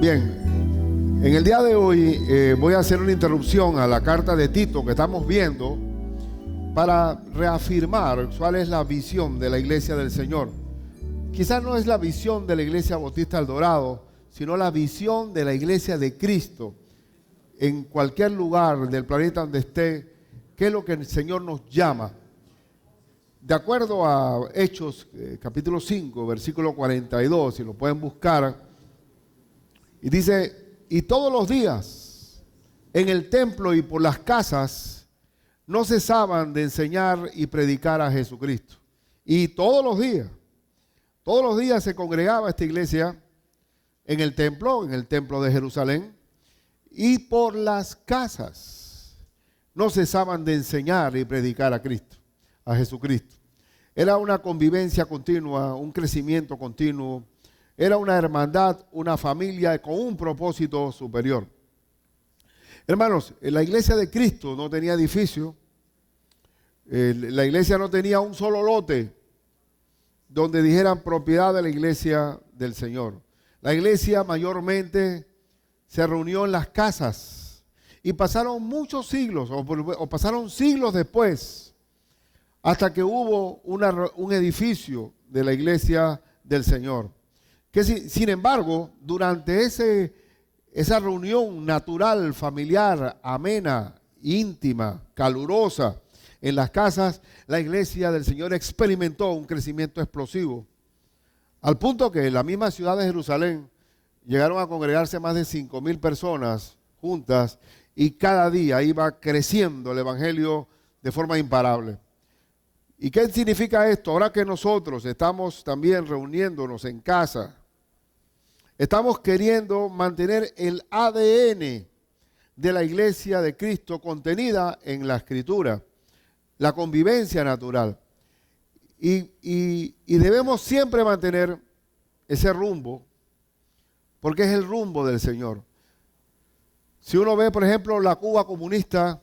Bien, en el día de hoy voy a hacer una interrupción a la carta de Tito que estamos viendo para reafirmar cuál es la visión de la iglesia del Señor. Quizás no es la visión de la iglesia Bautista El Dorado, sino la visión de la iglesia de Cristo en cualquier lugar del planeta donde esté, qué es lo que el Señor nos llama. De acuerdo a Hechos capítulo 5, versículo 42, si lo pueden buscar, y dice: y todos los días en el templo y por las casas no cesaban de enseñar y predicar a Jesucristo. Y todos los días se congregaba esta iglesia en el templo de Jerusalén, y por las casas no cesaban de enseñar y predicar a Cristo, a Jesucristo. Era una convivencia continua, un crecimiento continuo. Era una hermandad, una familia con un propósito superior. Hermanos, la iglesia de Cristo no tenía edificio. La iglesia no tenía un solo lote donde dijeran propiedad de la iglesia del Señor. La iglesia mayormente se reunió en las casas y pasaron muchos siglos o pasaron siglos después hasta que hubo un edificio de la iglesia del Señor. Que sin embargo, durante esa reunión natural, familiar, amena, íntima, calurosa, en las casas, la iglesia del Señor experimentó un crecimiento explosivo, al punto que en la misma ciudad de Jerusalén llegaron a congregarse más de 5,000 personas juntas, y cada día iba creciendo el evangelio de forma imparable. ¿Y qué significa esto? Ahora que nosotros estamos también reuniéndonos en casa, estamos queriendo mantener el ADN de la iglesia de Cristo contenida en la Escritura, la convivencia natural. Y debemos siempre mantener ese rumbo, porque es el rumbo del Señor. Si uno ve, por ejemplo, la Cuba comunista,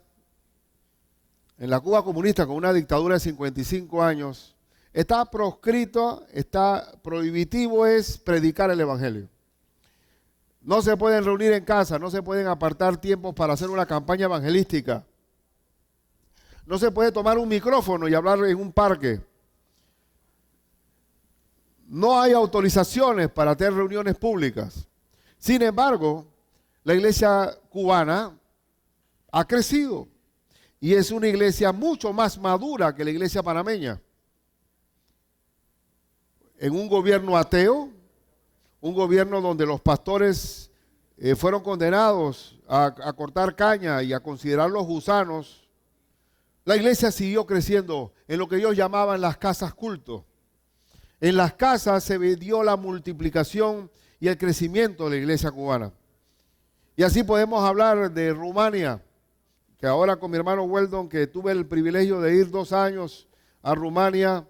en la Cuba comunista con una dictadura de 55 años, está proscrito, está prohibitivo es predicar el evangelio. No se pueden reunir en casa, no se pueden apartar tiempos para hacer una campaña evangelística. No se puede tomar un micrófono y hablar en un parque. No hay autorizaciones para tener reuniones públicas. Sin embargo, la iglesia cubana ha crecido y es una iglesia mucho más madura que la iglesia panameña. En un gobierno ateo, un gobierno donde los pastores fueron condenados a cortar caña y a considerarlos gusanos, la iglesia siguió creciendo en lo que ellos llamaban las casas culto. En las casas se dio la multiplicación y el crecimiento de la iglesia cubana. Y así podemos hablar de Rumania, que ahora con mi hermano Weldon, que tuve el privilegio de ir 2 años a Rumania,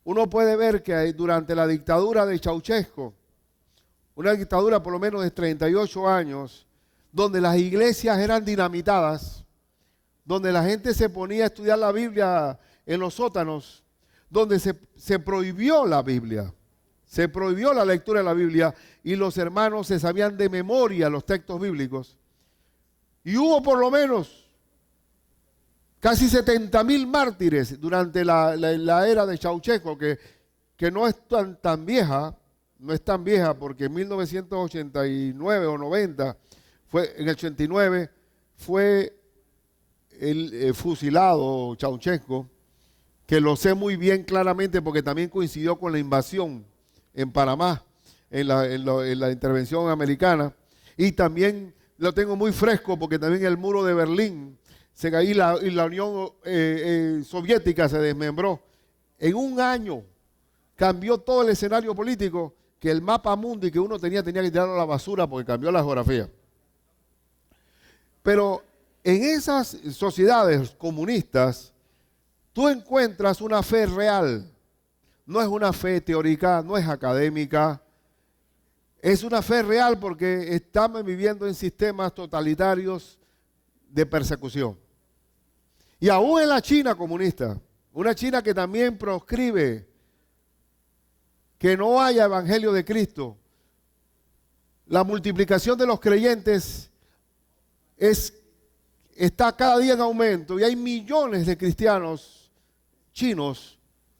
uno puede ver que durante la dictadura de Ceausescu, una dictadura por lo menos de 38 años, donde las iglesias eran dinamitadas, donde la gente se ponía a estudiar la Biblia en los sótanos, donde se prohibió la Biblia, se prohibió la lectura de la Biblia y los hermanos se sabían de memoria los textos bíblicos. Y hubo por lo menos casi 70,000 mártires durante la era de Ceausescu, que no es tan vieja. No es tan vieja porque en 1989 o 90, en el 89, fue fusilado Ceausescu, que lo sé muy bien claramente porque también coincidió con la invasión en Panamá, en la intervención americana. Y también lo tengo muy fresco porque también el muro de Berlín se cayó y la Unión Soviética se desmembró. En un año cambió todo el escenario político, que el mapa mundi que uno tenía que tirarlo a la basura porque cambió la geografía. Pero en esas sociedades comunistas, tú encuentras una fe real. No es una fe teórica, no es académica. Es una fe real porque estamos viviendo en sistemas totalitarios de persecución. Y aún en la China comunista, una China que también proscribe que no haya evangelio de Cristo, la multiplicación de los creyentes está cada día en aumento y hay millones de cristianos chinos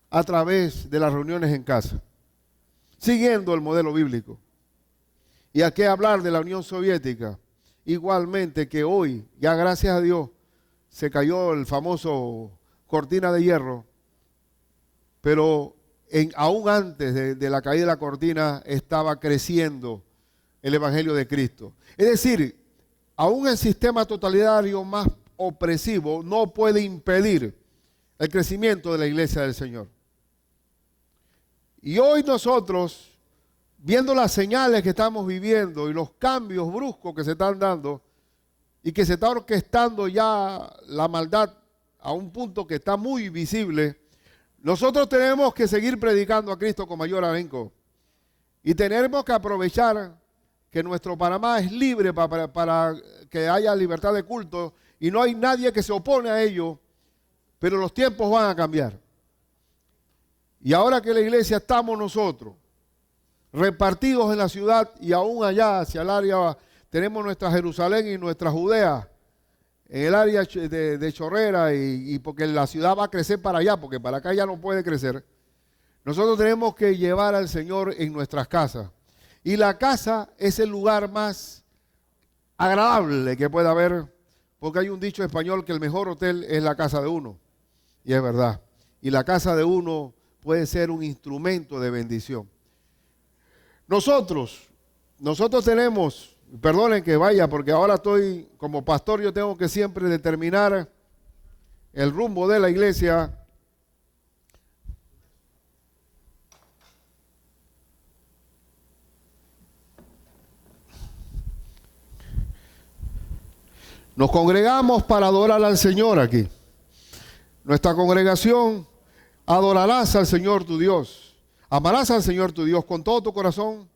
a través de las reuniones en casa, siguiendo el modelo bíblico. ¿Y a qué hablar de la Unión Soviética? Igualmente que hoy, ya gracias a Dios, se cayó el famoso cortina de hierro, pero aún antes de la caída de la cortina estaba creciendo el Evangelio de Cristo. Es decir, aún el sistema totalitario más opresivo no puede impedir el crecimiento de la iglesia del Señor. Y hoy nosotros, viendo las señales que estamos viviendo y los cambios bruscos que se están dando y que se está orquestando ya la maldad a un punto que está muy visible, nosotros tenemos que seguir predicando a Cristo con mayor ahínco y tenemos que aprovechar que nuestro Panamá es libre para que haya libertad de culto y no hay nadie que se opone a ello, pero los tiempos van a cambiar. Y ahora que la iglesia estamos nosotros, repartidos en la ciudad y aún allá hacia el área, tenemos nuestra Jerusalén y nuestra Judea, en el área de Chorrera y porque la ciudad va a crecer para allá, porque para acá ya no puede crecer. Nosotros tenemos que llevar al Señor en nuestras casas. Y la casa es el lugar más agradable que pueda haber, porque hay un dicho español que el mejor hotel es la casa de uno. Y es verdad. Y la casa de uno puede ser un instrumento de bendición. Nosotros tenemos, perdonen que vaya, porque ahora estoy como pastor, yo tengo que siempre determinar el rumbo de la iglesia. Nos congregamos para adorar al Señor aquí. Nuestra congregación, adorarás al Señor tu Dios. Amarás al Señor tu Dios con todo tu corazón,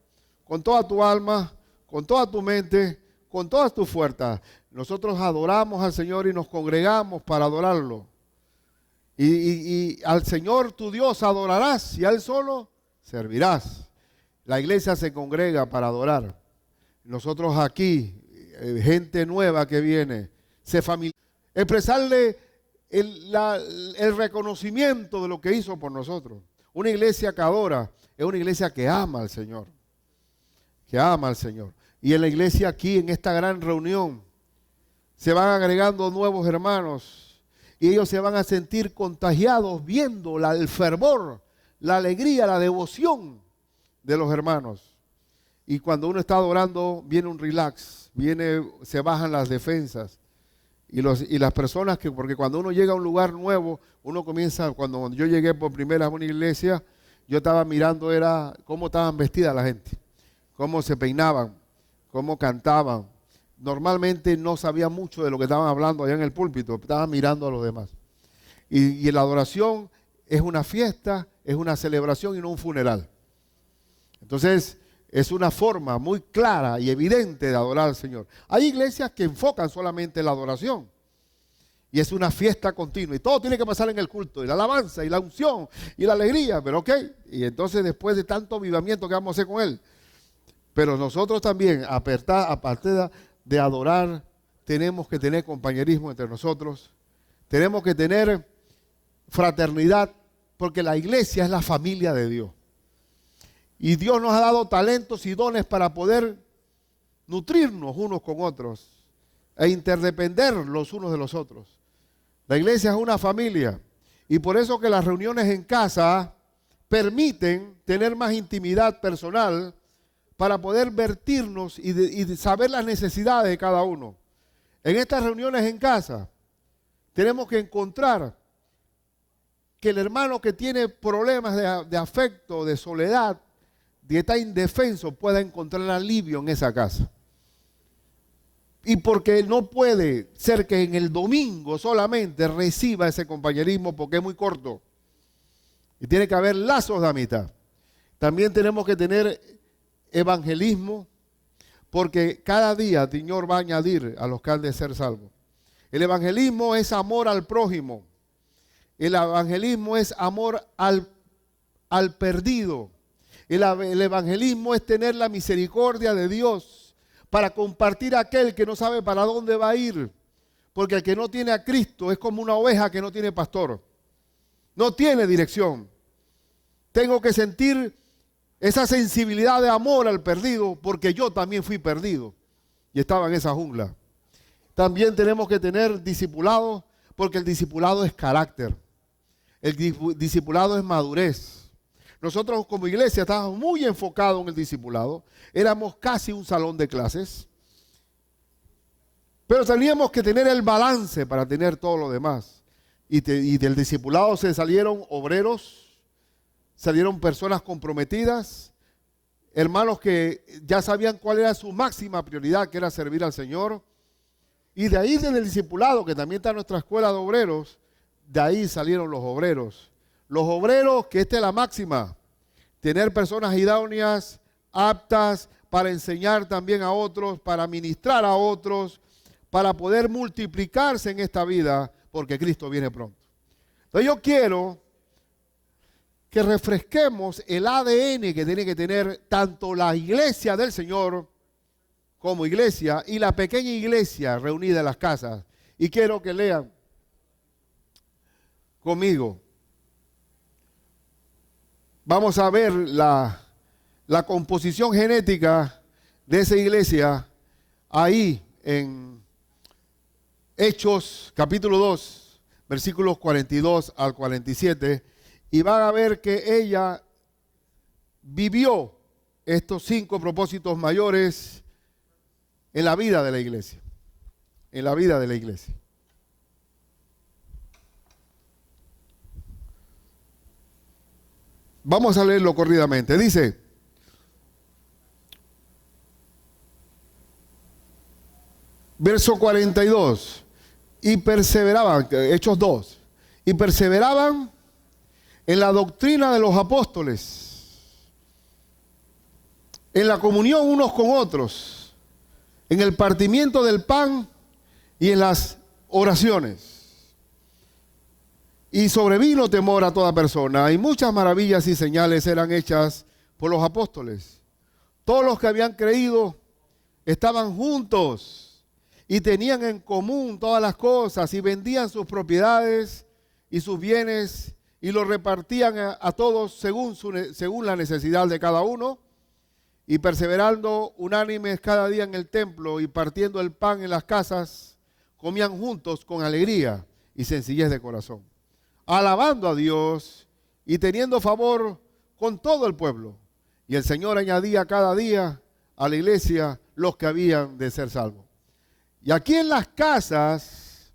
con toda tu alma, con toda tu mente, con todas tus fuerzas. Nosotros adoramos al Señor y nos congregamos para adorarlo. Y al Señor tu Dios adorarás y a Él solo servirás. La iglesia se congrega para adorar. Nosotros aquí, gente nueva que viene, expresarle el reconocimiento de lo que hizo por nosotros. Una iglesia que adora es una iglesia que ama al Señor. Que ama al Señor. Y en la iglesia aquí, en esta gran reunión, se van agregando nuevos hermanos y ellos se van a sentir contagiados viendo el fervor, la alegría, la devoción de los hermanos. Y cuando uno está adorando, viene un relax, se bajan las defensas. Y las personas porque cuando uno llega a un lugar nuevo, uno comienza, cuando yo llegué por primera vez a una iglesia, yo estaba mirando cómo estaban vestidas la gente, cómo se peinaban, cómo cantaban. Normalmente no sabía mucho de lo que estaban hablando allá en el púlpito, estaban mirando a los demás. Y la adoración es una fiesta, es una celebración y no un funeral. Entonces, es una forma muy clara y evidente de adorar al Señor. Hay iglesias que enfocan solamente la adoración. Y es una fiesta continua. Y todo tiene que pasar en el culto. Y la alabanza, y la unción, y la alegría. Pero ok. Y entonces después de tanto avivamiento, ¿qué vamos a hacer con él? Pero nosotros también, aparte de adorar, tenemos que tener compañerismo entre nosotros. Tenemos que tener fraternidad. Porque la iglesia es la familia de Dios. Y Dios nos ha dado talentos y dones para poder nutrirnos unos con otros e interdepender los unos de los otros. La iglesia es una familia y por eso que las reuniones en casa permiten tener más intimidad personal para poder vertirnos y saber las necesidades de cada uno. En estas reuniones en casa tenemos que encontrar que el hermano que tiene problemas de afecto, de soledad, de estar indefenso, pueda encontrar alivio en esa casa. Y porque no puede ser que en el domingo solamente reciba ese compañerismo porque es muy corto. Y tiene que haber lazos de amistad. También tenemos que tener evangelismo porque cada día el Señor va a añadir a los que han de ser salvos. El evangelismo es amor al prójimo. El evangelismo es amor al perdido. El evangelismo es tener la misericordia de Dios para compartir a aquel que no sabe para dónde va a ir. Porque el que no tiene a Cristo es como una oveja que no tiene pastor. No tiene dirección. Tengo que sentir esa sensibilidad de amor al perdido, porque yo también fui perdido y estaba en esa jungla. También tenemos que tener discipulado, porque el discipulado es carácter. El discipulado es madurez. Nosotros como iglesia estábamos muy enfocados en el discipulado. Éramos casi un salón de clases. Pero teníamos que tener el balance para tener todo lo demás. Y del discipulado se salieron obreros, salieron personas comprometidas, hermanos que ya sabían cuál era su máxima prioridad, que era servir al Señor. Y de ahí, del discipulado, que también está en nuestra escuela de obreros, de ahí salieron los obreros. Los obreros, que esta es la máxima, tener personas idóneas, aptas para enseñar también a otros, para ministrar a otros, para poder multiplicarse en esta vida, porque Cristo viene pronto. Entonces yo quiero que refresquemos el ADN que tiene que tener tanto la iglesia del Señor como iglesia y la pequeña iglesia reunida en las casas. Y quiero que lean conmigo. Vamos a ver la composición genética de esa iglesia ahí en Hechos capítulo 2, versículos 42 al 47, y van a ver que ella vivió estos 5 propósitos mayores en la vida de la iglesia. En la vida de la iglesia. Vamos a leerlo corridamente. Dice: verso 42. Y perseveraban, Hechos 2, y perseveraban en la doctrina de los apóstoles, en la comunión unos con otros, en el partimiento del pan y en las oraciones. Y sobrevino temor a toda persona, y muchas maravillas y señales eran hechas por los apóstoles. Todos los que habían creído estaban juntos y tenían en común todas las cosas, y vendían sus propiedades y sus bienes y los repartían a todos según la necesidad de cada uno, y perseverando unánimes cada día en el templo y partiendo el pan en las casas, comían juntos con alegría y sencillez de corazón, alabando a Dios y teniendo favor con todo el pueblo. Y el Señor añadía cada día a la iglesia los que habían de ser salvos. Y aquí en las casas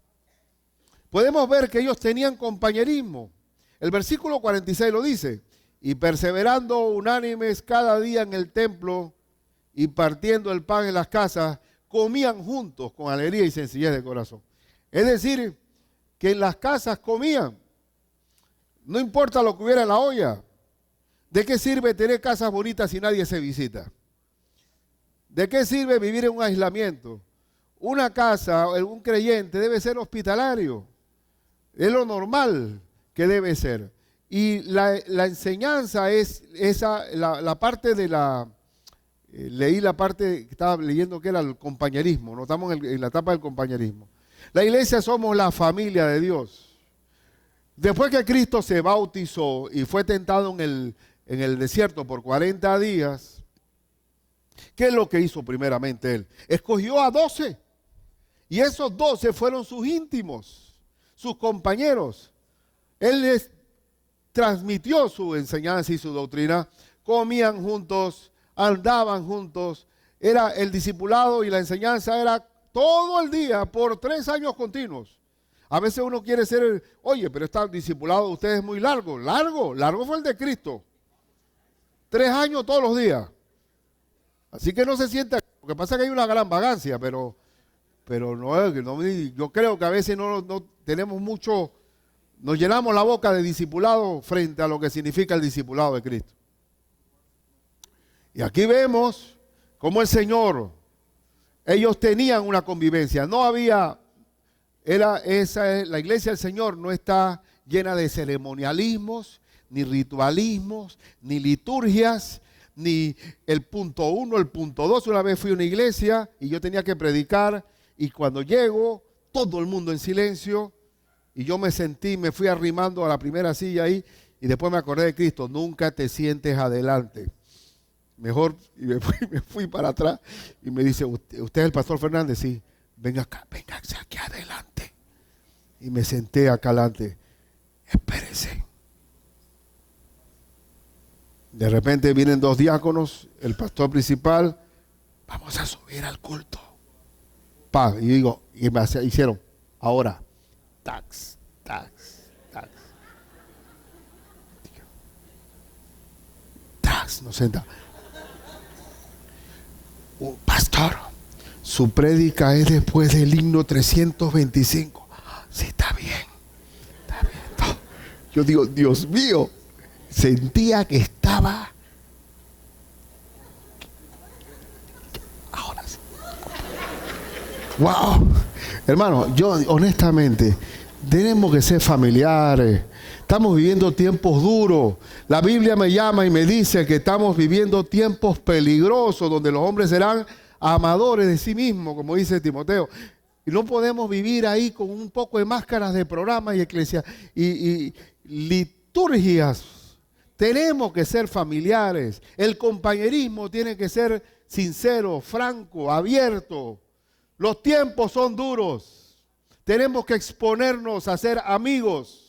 podemos ver que ellos tenían compañerismo. El versículo 46 lo dice: y perseverando unánimes cada día en el templo y partiendo el pan en las casas, comían juntos con alegría y sencillez de corazón. Es decir, que en las casas comían. No importa lo que hubiera en la olla. ¿De qué sirve tener casas bonitas si nadie se visita? ¿De qué sirve vivir en un aislamiento? Una casa, un creyente debe ser hospitalario. Es lo normal que debe ser. Y la enseñanza es esa, la parte de la... leí la parte que estaba leyendo que era el compañerismo. No estamos en la etapa del compañerismo. La iglesia somos la familia de Dios. Después que Cristo se bautizó y fue tentado en el desierto por 40 días, ¿qué es lo que hizo primeramente Él? Escogió a 12. Y esos 12 fueron sus íntimos, sus compañeros. Él les transmitió su enseñanza y su doctrina. Comían juntos, andaban juntos. Era el discipulado y la enseñanza era todo el día por 3 años continuos. A veces uno quiere ser, oye, pero este discipulado de ustedes es muy largo. Largo fue el de Cristo. 3 años todos los días. Así que no se sienta, lo que pasa es que hay una gran vagancia, pero no, yo creo que a veces no tenemos mucho, nos llenamos la boca de discipulado frente a lo que significa el discipulado de Cristo. Y aquí vemos cómo el Señor, ellos tenían una convivencia, no había, la iglesia del Señor no está llena de ceremonialismos, ni ritualismos, ni liturgias, ni el punto 1, el punto 2. Una vez fui a una iglesia y yo tenía que predicar y cuando llego, todo el mundo en silencio y yo me fui arrimando a la primera silla ahí y después me acordé de Cristo, nunca te sientes adelante. Mejor, y me fui para atrás y me dice, ¿usted es el pastor Fernández? Sí, venga acá, véngase aquí adelante. Y me senté acá adelante. Espérese. De repente vienen 2 diáconos, el pastor principal, vamos a subir al culto. Y digo, y me hicieron, ahora, tax. Nos senta. Pastor, su prédica es después del himno 325. Sí, está bien. No. Yo digo, Dios mío, sentía que estaba. Ahora sí. Wow. Hermano, yo honestamente, tenemos que ser familiares. Estamos viviendo tiempos duros. La Biblia me llama y me dice que estamos viviendo tiempos peligrosos donde los hombres serán amadores de sí mismos, como dice Timoteo. Y no podemos vivir ahí con un poco de máscaras de programa y iglesia y liturgias. Tenemos que ser familiares. El compañerismo tiene que ser sincero, franco, abierto. Los tiempos son duros. Tenemos que exponernos a ser amigos.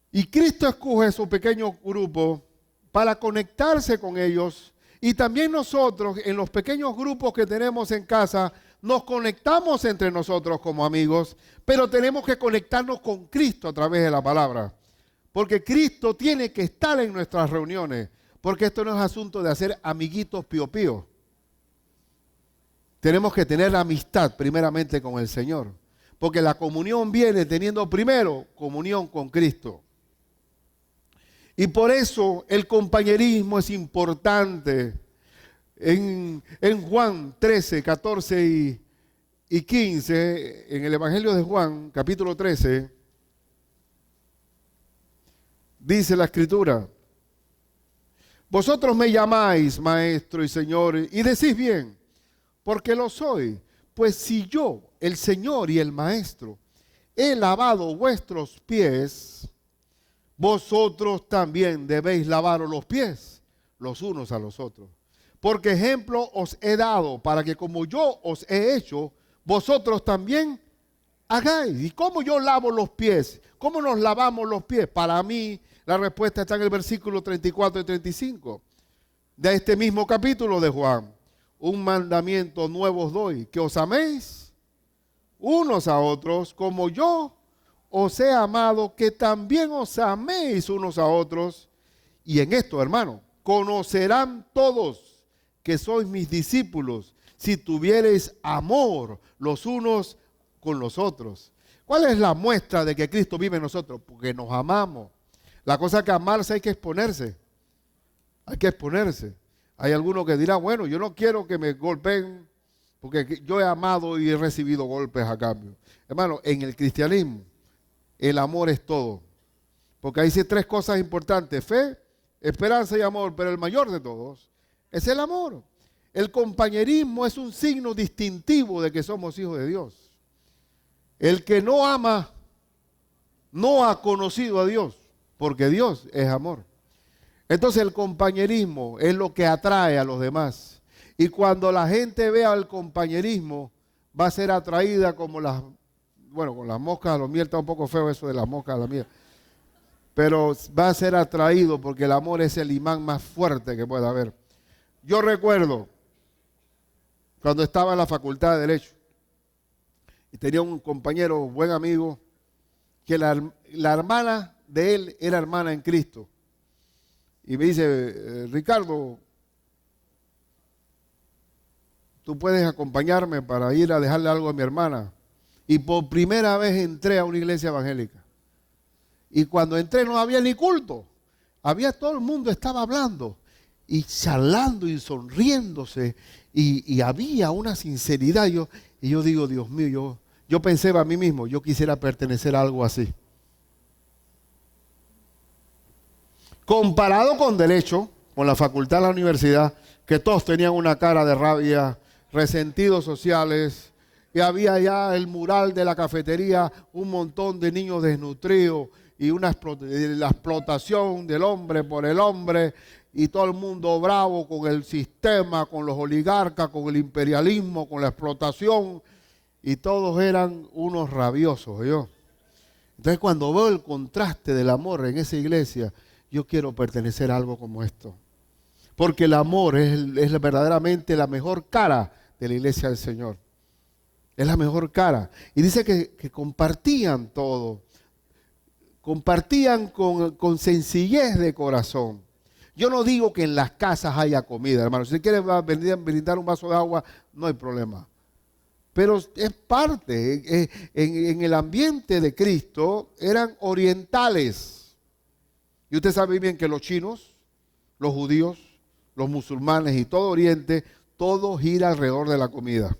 Y Cristo escoge su pequeño grupo para conectarse con ellos. Y también nosotros, en los pequeños grupos que tenemos en casa, nos conectamos entre nosotros como amigos, pero tenemos que conectarnos con Cristo a través de la palabra. Porque Cristo tiene que estar en nuestras reuniones. Porque esto no es asunto de hacer amiguitos pío pío. Tenemos que tener amistad primeramente con el Señor. Porque la comunión viene teniendo primero comunión con Cristo. Y por eso el compañerismo es importante. En Juan 13, 14 y 15, en el Evangelio de Juan, capítulo 13, dice la Escritura, vosotros me llamáis Maestro y Señor, y decís bien, porque lo soy. Pues si yo, el Señor y el Maestro, he lavado vuestros pies, vosotros también debéis lavaros los pies los unos a los otros. Porque ejemplo os he dado para que como yo os he hecho, vosotros también hagáis. ¿Y cómo yo lavo los pies? ¿Cómo nos lavamos los pies? Para mí la respuesta está en el versículo 34 y 35 de este mismo capítulo de Juan. Un mandamiento nuevo os doy, que os améis unos a otros como yo os he amado, que también os améis unos a otros. Y en esto, hermano, conocerán todos que sois mis discípulos, si tuviereis amor los unos con los otros. ¿Cuál es la muestra de que Cristo vive en nosotros? Porque nos amamos. La cosa es que amarse hay que exponerse. Hay que exponerse. Hay alguno que dirá, bueno, yo no quiero que me golpeen, porque yo he amado y he recibido golpes a cambio. Hermano, en el cristianismo, el amor es todo. Porque ahí dice 3 cosas importantes: fe, esperanza y amor. Pero el mayor de todos es el amor. El compañerismo es un signo distintivo de que somos hijos de Dios. El que no ama no ha conocido a Dios, porque Dios es amor. Entonces el compañerismo es lo que atrae a los demás. Y cuando la gente vea el compañerismo, va a ser atraída como las... Bueno, con las moscas a la miel está un poco feo eso de las moscas a la miel. Pero va a ser atraído porque el amor es el imán más fuerte que pueda haber. Yo recuerdo cuando estaba en la Facultad de Derecho y tenía un compañero, buen amigo, que la hermana de él era hermana en Cristo. Y me dice, Ricardo, tú puedes acompañarme para ir a dejarle algo a mi hermana. Y por primera vez entré a una iglesia evangélica. Y cuando entré no había ni culto. Todo el mundo estaba hablando y charlando y sonriéndose. Y había una sinceridad. Y yo digo, Dios mío, yo pensé a mí mismo, yo quisiera pertenecer a algo así. Comparado con derecho, con la facultad de la universidad, que todos tenían una cara de rabia, resentidos sociales, y había ya el mural de la cafetería, un montón de niños desnutridos y la explotación del hombre por el hombre, y todo el mundo bravo con el sistema, con los oligarcas, con el imperialismo, con la explotación, y todos eran unos rabiosos, ¿yo? Entonces cuando veo el contraste del amor en esa iglesia, yo quiero pertenecer a algo como esto. Porque el amor es verdaderamente la mejor cara de la iglesia del Señor. Es la mejor cara. Y dice que compartían todo. Compartían con sencillez de corazón. Yo no digo que en las casas haya comida, hermano. Si quieren brindar un vaso de agua, no hay problema. Pero es parte. En el ambiente de Cristo eran orientales. Y usted sabe bien que los chinos, los judíos, los musulmanes y todo Oriente, todo gira alrededor de la comida.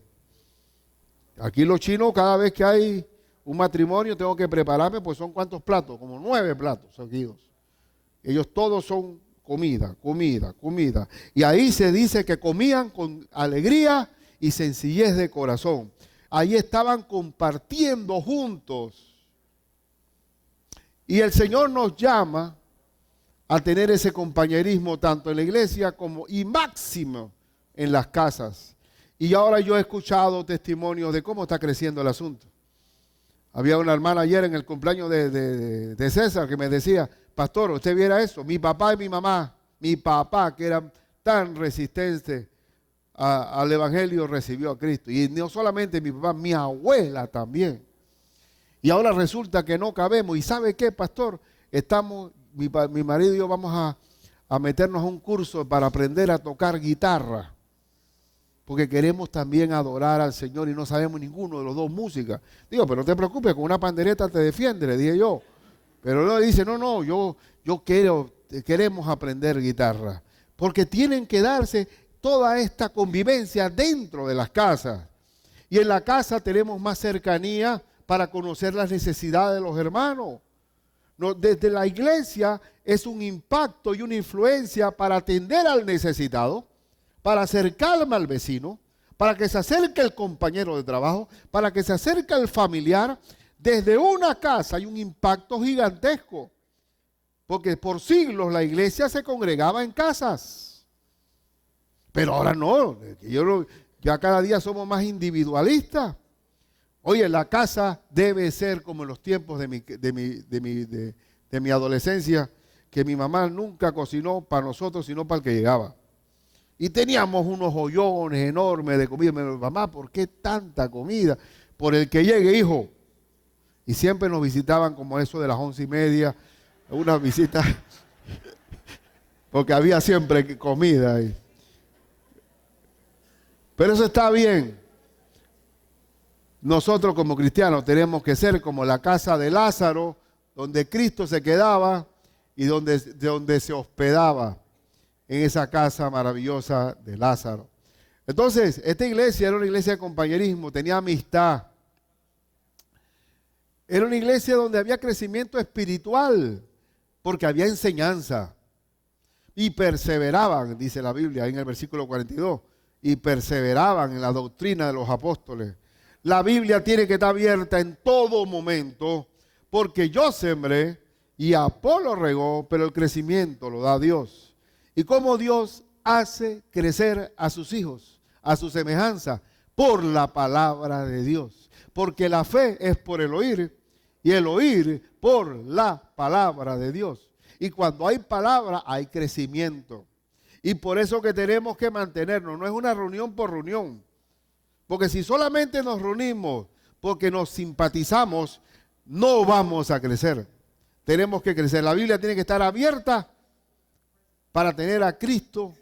Aquí los chinos, cada vez que hay un matrimonio, tengo que prepararme, pues son ¿cuántos platos? Como 9 platos seguidos. Ellos todos son comida, comida, comida. Y ahí se dice que comían con alegría y sencillez de corazón. Ahí estaban compartiendo juntos. Y el Señor nos llama a tener ese compañerismo tanto en la iglesia como y máximo en las casas. Y ahora yo he escuchado testimonios de cómo está creciendo el asunto. Había una hermana ayer en el cumpleaños de César que me decía, pastor, usted viera eso, mi papá y mi papá que eran tan resistentes al evangelio recibió a Cristo. Y no solamente mi papá, mi abuela también. Y ahora resulta que no cabemos. ¿Y sabe qué, pastor? Mi marido y yo vamos a meternos a un curso para aprender a tocar guitarra. Porque queremos también adorar al Señor y no sabemos ninguno de los dos música. Digo, pero no te preocupes, con una pandereta te defiende, le dije yo. Pero él dice, no, queremos aprender guitarra. Porque tienen que darse toda esta convivencia dentro de las casas. Y en la casa tenemos más cercanía para conocer las necesidades de los hermanos. Desde la iglesia es un impacto y una influencia para atender al necesitado, para acercarme al vecino, para que se acerque el compañero de trabajo, para que se acerque el familiar. Desde una casa hay un impacto gigantesco, porque por siglos la iglesia se congregaba en casas. Pero ahora no, ya cada día somos más individualistas. Oye, la casa debe ser como en los tiempos de mi adolescencia, que mi mamá nunca cocinó para nosotros, sino para el que llegaba. Y teníamos unos ollones enormes de comida. Me dijo, mamá, ¿por qué tanta comida? Por el que llegue, hijo. Y siempre nos visitaban como eso de las 11:30, unas visitas, porque había siempre comida ahí. Pero eso está bien. Nosotros como cristianos tenemos que ser como la casa de Lázaro, donde Cristo se quedaba y donde se hospedaba, en esa casa maravillosa de Lázaro. Entonces, esta iglesia era una iglesia de compañerismo, tenía amistad. Era una iglesia donde había crecimiento espiritual, porque había enseñanza. Y perseveraban, dice la Biblia en el versículo 42, y perseveraban en la doctrina de los apóstoles. La Biblia tiene que estar abierta en todo momento, porque yo sembré y Apolo regó, pero el crecimiento lo da Dios. Y cómo Dios hace crecer a sus hijos, a su semejanza, por la palabra de Dios. Porque la fe es por el oír y el oír por la palabra de Dios. Y cuando hay palabra, hay crecimiento. Y por eso que tenemos que mantenernos. No es una reunión por reunión. Porque si solamente nos reunimos porque nos simpatizamos, no vamos a crecer. Tenemos que crecer. La Biblia tiene que estar abierta para tener a Cristo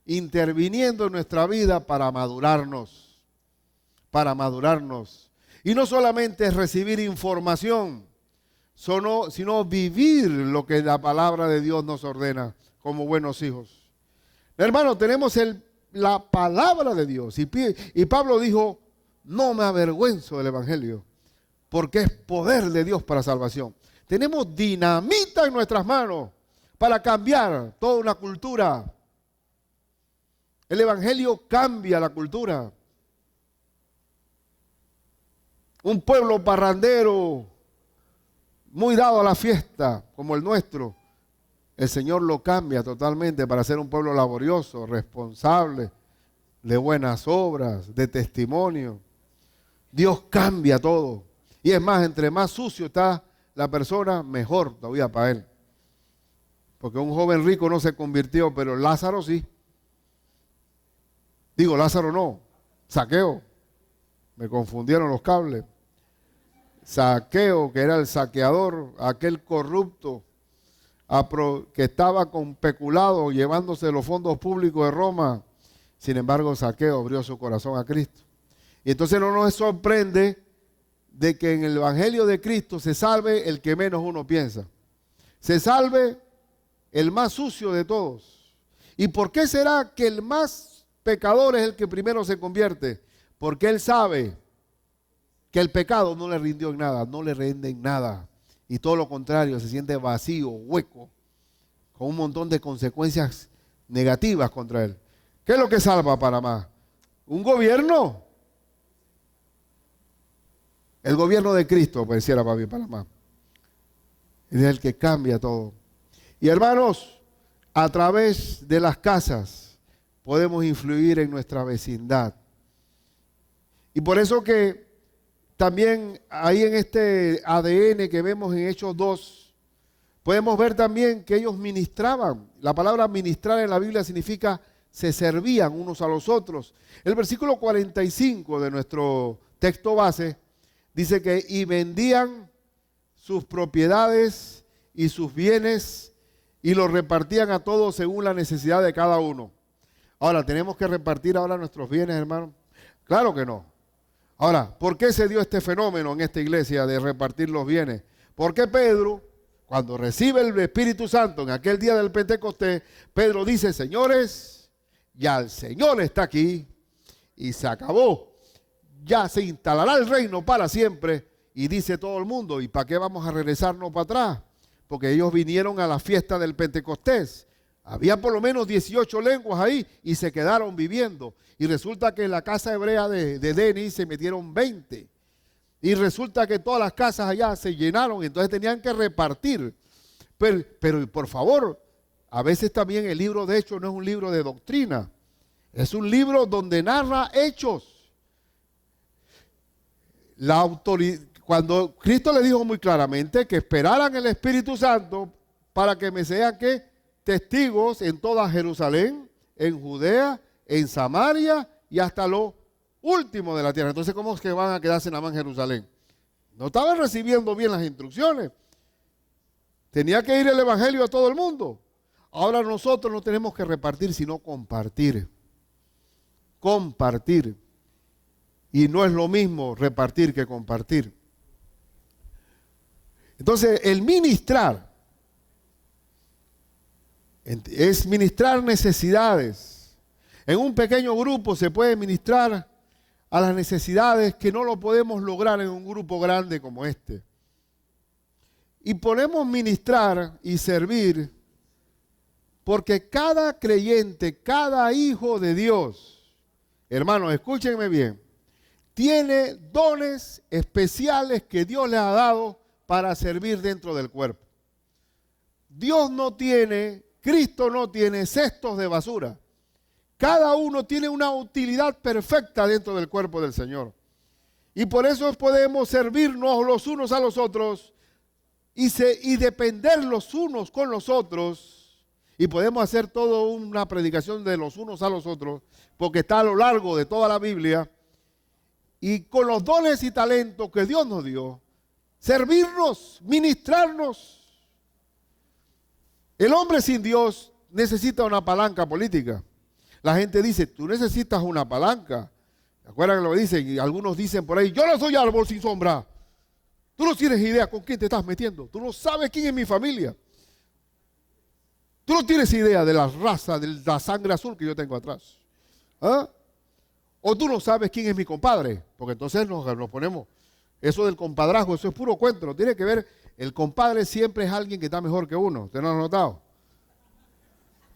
interviniendo en nuestra vida para madurarnos. Para madurarnos. Y no solamente es recibir información, sino vivir lo que la palabra de Dios nos ordena como buenos hijos. Hermano, tenemos la palabra de Dios. Y Pablo dijo, no me avergüenzo del evangelio, porque es poder de Dios para salvación. Tenemos dinamita en nuestras manos para cambiar toda una cultura. El Evangelio cambia la cultura. Un pueblo parrandero, muy dado a la fiesta, como el nuestro, el Señor lo cambia totalmente para ser un pueblo laborioso, responsable, de buenas obras, de testimonio. Dios cambia todo. Y es más, entre más sucio está la persona, mejor todavía para él. Porque un joven rico no se convirtió, pero Lázaro sí. Digo, Lázaro no, Zaqueo. Me confundieron los cables. Zaqueo, que era el saqueador, aquel corrupto que estaba con peculado llevándose los fondos públicos de Roma. Sin embargo, Zaqueo abrió su corazón a Cristo. Y entonces no nos sorprende de que en el Evangelio de Cristo se salve el que menos uno piensa. Se salve el más sucio de todos. ¿Y por qué será que el más pecador es el que primero se convierte? Porque él sabe que el pecado no le rindió en nada, no le rinde en nada. Y todo lo contrario, se siente vacío, hueco, con un montón de consecuencias negativas contra él. ¿Qué es lo que salva a Panamá? ¿Un gobierno? El gobierno de Cristo, pareciera para mí, Panamá. Es el que cambia todo. Y hermanos, a través de las casas podemos influir en nuestra vecindad. Y por eso que también ahí en este ADN que vemos en Hechos 2, podemos ver también que ellos ministraban. La palabra ministrar en la Biblia significa se servían unos a los otros. El versículo 45 de nuestro texto base dice que y vendían sus propiedades y sus bienes y los repartían a todos según la necesidad de cada uno. Ahora, ¿tenemos que repartir ahora nuestros bienes, hermano? Claro que no. Ahora, ¿por qué se dio este fenómeno en esta iglesia de repartir los bienes? Porque Pedro, cuando recibe el Espíritu Santo en aquel día del Pentecostés, Pedro dice, señores, ya el Señor está aquí y se acabó. Ya se instalará el reino para siempre. Y dice todo el mundo, ¿y para qué vamos a regresarnos para atrás? Porque ellos vinieron a la fiesta del Pentecostés. Había por lo menos 18 lenguas ahí y se quedaron viviendo. Y resulta que en la casa hebrea de Denis se metieron 20. Y resulta que todas las casas allá se llenaron, entonces tenían que repartir. Pero por favor, a veces también el libro de Hechos no es un libro de doctrina. Es un libro donde narra hechos. Cuando Cristo le dijo muy claramente que esperaran el Espíritu Santo para que me sean ¿qué? Testigos en toda Jerusalén, en Judea, en Samaria y hasta lo último de la tierra. Entonces, ¿cómo es que van a quedarse nada más en Jerusalén? No estaban recibiendo bien las instrucciones. Tenía que ir el Evangelio a todo el mundo. Ahora nosotros no tenemos que repartir, sino compartir. Compartir. Y no es lo mismo repartir que compartir. Entonces, el ministrar es ministrar necesidades. En un pequeño grupo se puede ministrar a las necesidades que no lo podemos lograr en un grupo grande como este. Y podemos ministrar y servir porque cada creyente, cada hijo de Dios, hermanos, escúchenme bien, tiene dones especiales que Dios le ha dado para servir dentro del cuerpo. Dios no tiene, Cristo no tiene cestos de basura. Cada uno tiene una utilidad perfecta dentro del cuerpo del Señor. Y por eso podemos servirnos los unos a los otros y depender los unos con los otros. Y podemos hacer toda una predicación de los unos a los otros, porque está a lo largo de toda la Biblia. Y con los dones y talentos que Dios nos dio, servirnos, ministrarnos. El hombre sin Dios necesita una palanca política. La gente dice, tú necesitas una palanca. ¿Se acuerdan lo que dicen? Y algunos dicen por ahí, yo no soy árbol sin sombra. Tú no tienes idea con quién te estás metiendo. Tú no sabes quién es mi familia. Tú no tienes idea de la raza, de la sangre azul que yo tengo atrás. ¿Ah? O tú no sabes quién es mi compadre. Porque entonces nos ponemos, eso del compadrazgo, eso es puro cuento. No tiene que ver, el compadre siempre es alguien que está mejor que uno. ¿Usted no lo ha notado?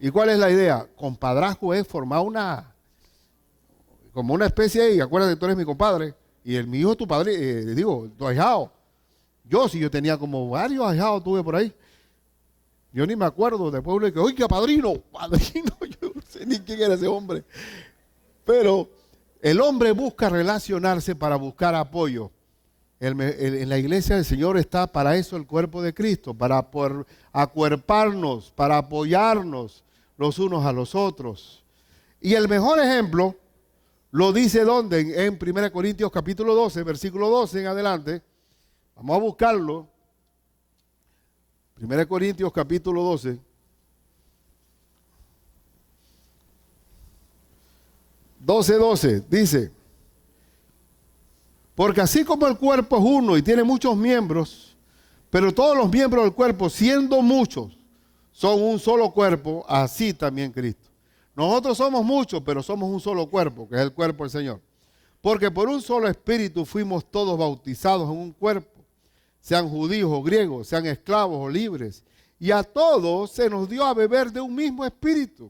¿Y cuál es la idea? Compadrazgo es formar como una especie de, acuérdate que tú eres mi compadre, y mi hijo es tu padre, tu ahijado. Yo tenía como varios ahijados tuve por ahí. Yo ni me acuerdo de pueblo que, oiga, padrino, yo no sé ni quién era ese hombre. Pero el hombre busca relacionarse para buscar apoyo. En la iglesia del Señor está para eso el cuerpo de Cristo, para poder acuerparnos, para apoyarnos los unos a los otros. Y el mejor ejemplo lo dice ¿dónde? En 1 Corintios capítulo 12, versículo 12 en adelante. Vamos a buscarlo. 1 Corintios capítulo 12. 12:12 dice: porque así como el cuerpo es uno y tiene muchos miembros, pero todos los miembros del cuerpo, siendo muchos, son un solo cuerpo, así también Cristo. Nosotros somos muchos, pero somos un solo cuerpo, que es el cuerpo del Señor. Porque por un solo espíritu fuimos todos bautizados en un cuerpo, sean judíos o griegos, sean esclavos o libres, y a todos se nos dio a beber de un mismo espíritu.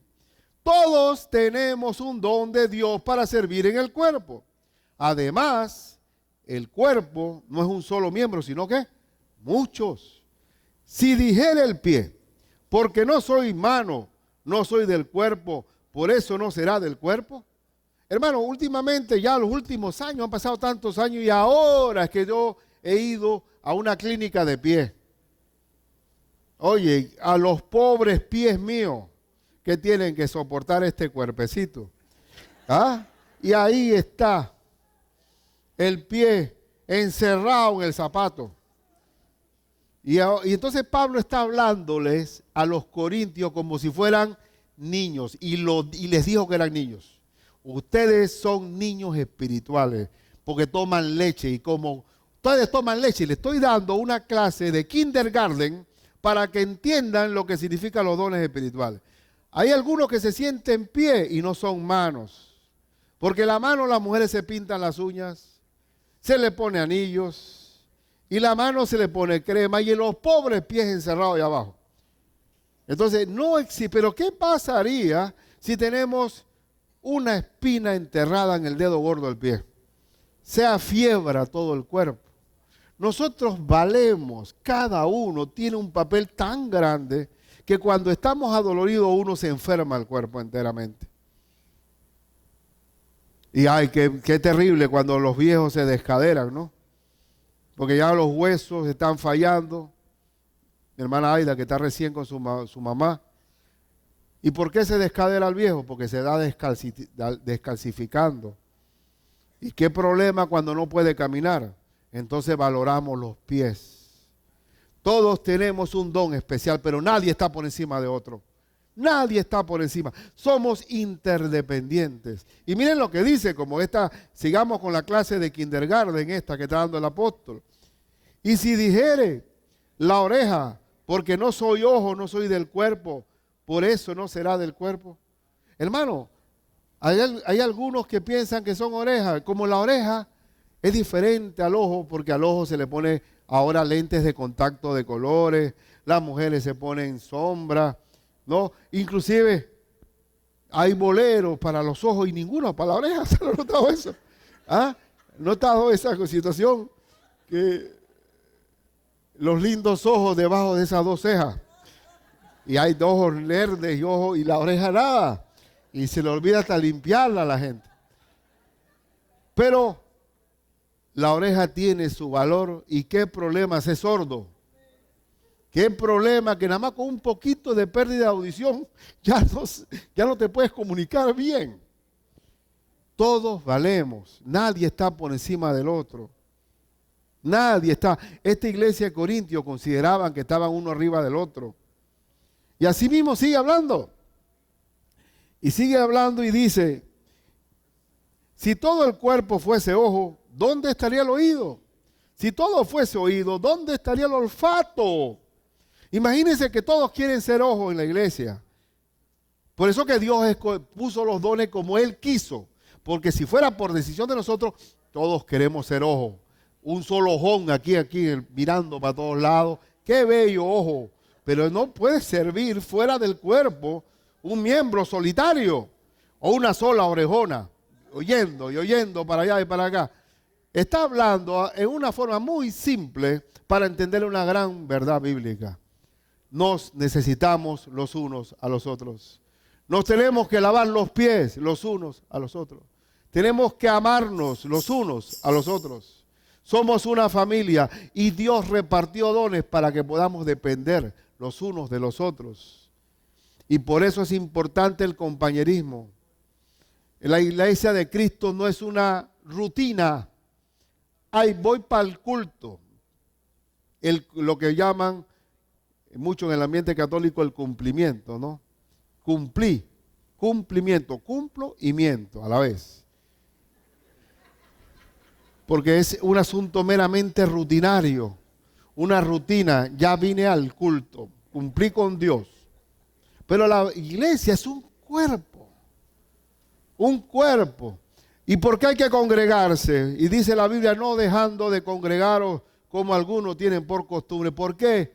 Todos tenemos un don de Dios para servir en el cuerpo. Además, el cuerpo no es un solo miembro, sino que muchos. Si dijere el pie, porque no soy mano, no soy del cuerpo, por eso no será del cuerpo. Hermano, últimamente, ya los últimos años, han pasado tantos años y ahora es que yo he ido a una clínica de pie. Oye, a los pobres pies míos que tienen que soportar este cuerpecito. ¿Ah? Y ahí está el pie encerrado en el zapato. Y entonces Pablo está hablándoles a los corintios como si fueran niños y les dijo que eran niños. Ustedes son niños espirituales porque toman leche, y como ustedes toman leche, les estoy dando una clase de kindergarten para que entiendan lo que significan los dones espirituales. Hay algunos que se sienten en pie y no son manos, porque la mano las mujeres se pintan las uñas, se le pone anillos y la mano se le pone crema y en los pobres pies encerrados ahí abajo. Entonces no existe, pero ¿qué pasaría si tenemos una espina enterrada en el dedo gordo del pie? Se afiebra todo el cuerpo. Nosotros valemos, cada uno tiene un papel tan grande que cuando estamos adoloridos uno se enferma el cuerpo enteramente. Y ay, qué terrible cuando los viejos se descaderan, ¿no? Porque ya los huesos están fallando. Mi hermana Aida, que está recién con su mamá. ¿Y por qué se descadera el viejo? Porque se da descalcificando. ¿Y qué problema cuando no puede caminar? Entonces valoramos los pies. Todos tenemos un don especial, pero nadie está por encima de otro. Nadie está por encima. Somos interdependientes. Y miren lo que dice, como sigamos con la clase de kindergarten esta que está dando el apóstol. Y si dijere la oreja, porque no soy ojo, no soy del cuerpo, por eso no será del cuerpo. Hermano, hay algunos que piensan que son orejas, como la oreja es diferente al ojo, porque al ojo se le pone ahora lentes de contacto de colores, las mujeres se ponen sombra, ¿no? Inclusive hay boleros para los ojos y ninguno para la oreja. ¿Se lo ha notado eso? ¿Ah? ¿Notado esa situación? Que los lindos ojos debajo de esas dos cejas. Y hay dos ojos verdes y la oreja nada. Y se le olvida hasta limpiarla a la gente. Pero la oreja tiene su valor. ¿Y qué problema? Ser sordo. ¿Qué problema? Que nada más con un poquito de pérdida de audición ya no te puedes comunicar bien. Todos valemos. Nadie está por encima del otro. Nadie está. Esta iglesia de Corintios consideraban que estaban uno arriba del otro. Y así mismo sigue hablando. Y sigue hablando y dice, si todo el cuerpo fuese ojo, ¿dónde estaría el oído? Si todo fuese oído, ¿dónde estaría el olfato? Imagínense que todos quieren ser ojos en la iglesia. Por eso que Dios puso los dones como Él quiso. Porque si fuera por decisión de nosotros, todos queremos ser ojos. Un solo ojón aquí, mirando para todos lados. ¡Qué bello ojo! Pero no puede servir fuera del cuerpo un miembro solitario o una sola orejona, oyendo y oyendo para allá y para acá. Está hablando en una forma muy simple para entender una gran verdad bíblica. Nos necesitamos los unos a los otros. Nos tenemos que lavar los pies los unos a los otros. Tenemos que amarnos los unos a los otros. Somos una familia y Dios repartió dones para que podamos depender los unos de los otros. Y por eso es importante el compañerismo. La iglesia de Cristo no es una rutina. Ay, voy para el culto. Lo que llaman mucho en el ambiente católico el cumplimiento, ¿no? Cumplimiento, cumplo y miento a la vez. Porque es un asunto meramente rutinario, una rutina. Ya vine al culto, cumplí con Dios. Pero la iglesia es un cuerpo. Un cuerpo. ¿Y por qué hay que congregarse? Y dice la Biblia, no dejando de congregaros como algunos tienen por costumbre. ¿Por qué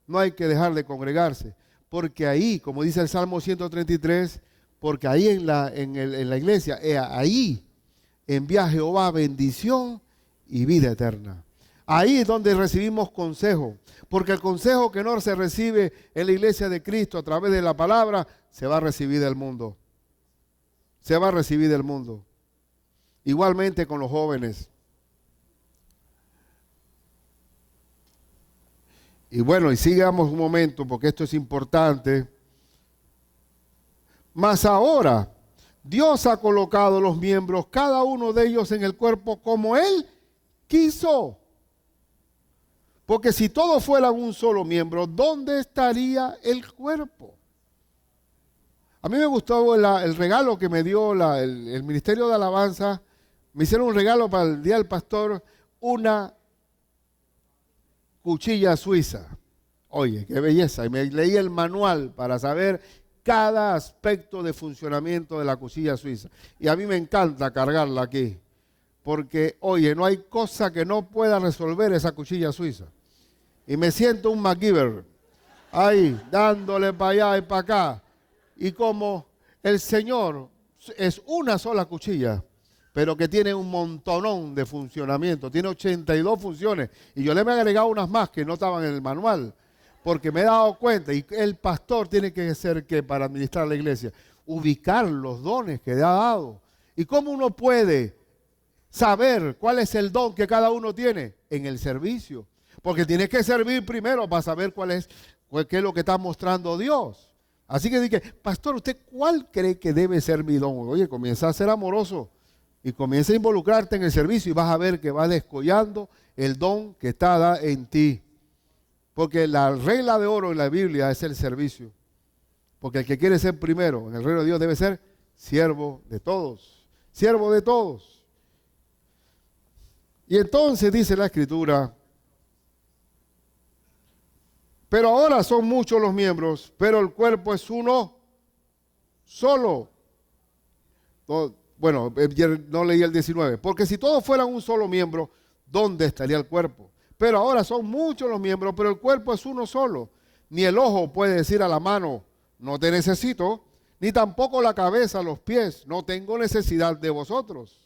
no hay que dejar de congregarse? Porque ahí, como dice el Salmo 133, porque ahí en la iglesia, ahí envía Jehová bendición y vida eterna. Ahí es donde recibimos consejo. Porque el consejo que no se recibe en la iglesia de Cristo a través de la palabra, se va a recibir del mundo. Se va a recibir del mundo. Igualmente con los jóvenes. Y bueno, y sigamos un momento porque esto es importante. Mas ahora, Dios ha colocado los miembros, cada uno de ellos en el cuerpo como Él quiso. Porque si todos fueran un solo miembro, ¿dónde estaría el cuerpo? A mí me gustó el regalo que me dio el Ministerio de Alabanza. Me hicieron un regalo para el Día del Pastor, una cuchilla suiza. Oye, qué belleza. Y me leí el manual para saber cada aspecto de funcionamiento de la cuchilla suiza. Y a mí me encanta cargarla aquí. Porque, oye, no hay cosa que no pueda resolver esa cuchilla suiza. Y me siento un MacGyver ahí, dándole para allá y para acá. Y como el Señor es una sola cuchilla, pero que tiene un montonón de funcionamiento, tiene 82 funciones, y yo le he agregado unas más que no estaban en el manual, porque me he dado cuenta, y el pastor tiene que ser que para administrar la iglesia, ubicar los dones que le ha dado. ¿Y cómo uno puede saber cuál es el don que cada uno tiene? En el servicio, porque tiene que servir primero para saber qué es lo que está mostrando Dios. Así que dije, pastor, ¿usted cuál cree que debe ser mi don? Oye, comienza a ser amoroso y comienza a involucrarte en el servicio y vas a ver que va descollando el don que está en ti. Porque la regla de oro en la Biblia es el servicio. Porque el que quiere ser primero en el reino de Dios debe ser siervo de todos. Siervo de todos. Y entonces dice la Escritura, pero ahora son muchos los miembros, pero el cuerpo es uno solo. Bueno, no leí el 19. Porque si todos fueran un solo miembro, ¿dónde estaría el cuerpo? Pero ahora son muchos los miembros, pero el cuerpo es uno solo. Ni el ojo puede decir a la mano, no te necesito, ni tampoco la cabeza, los pies, no tengo necesidad de vosotros.